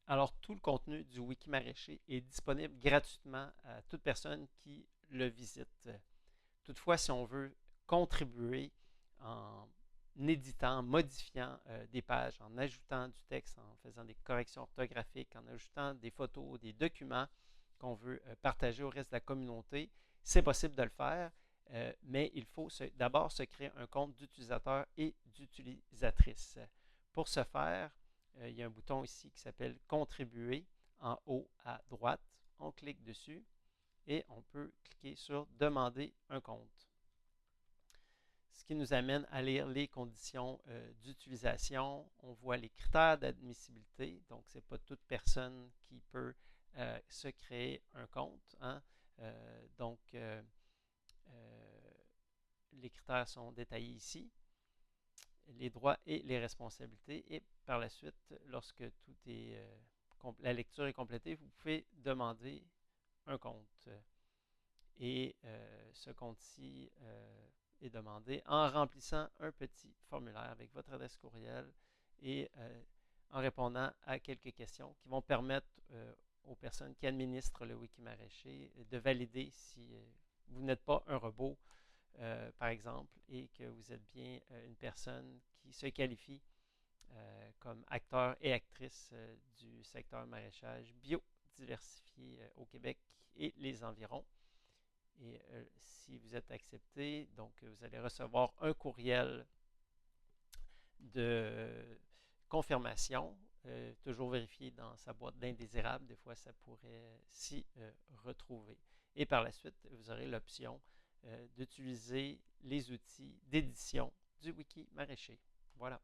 Alors, tout le contenu du Wiki Maraîcher est disponible gratuitement à toute personne qui le visite. Toutefois, si on veut contribuer en éditant, en modifiant des pages, en ajoutant du texte, en faisant des corrections orthographiques, en ajoutant des photos, des documents qu'on veut partager au reste de la communauté, c'est possible de le faire, mais il faut d'abord se créer un compte d'utilisateur et d'utilisatrice. Pour ce faire, il y a un bouton ici qui s'appelle Contribuer en haut à droite. On clique dessus et on peut cliquer sur Demander un compte. Ce qui nous amène à lire les conditions d'utilisation. On voit les critères d'admissibilité. Donc, ce n'est pas toute personne qui peut se créer un compte. Hein. Les critères sont détaillés ici, les droits et les responsabilités. Et par la suite, lorsque la lecture est complétée, vous pouvez demander un compte. Et ce compte-ci est demandé en remplissant un petit formulaire avec votre adresse courriel et en répondant à quelques questions qui vont permettre aux personnes qui administrent le Wiki Maraîcher de valider si vous n'êtes pas un robot, par exemple, et que vous êtes bien une personne qui se qualifie comme acteur et actrice du secteur maraîchage biodiversifié au Québec et les environs. Et si vous êtes accepté, donc vous allez recevoir un courriel de confirmation, toujours vérifié dans sa boîte d'indésirables. Des fois, ça pourrait s'y retrouver. Et par la suite, vous aurez l'option d'utiliser les outils d'édition du Wiki Maraîcher. Voilà.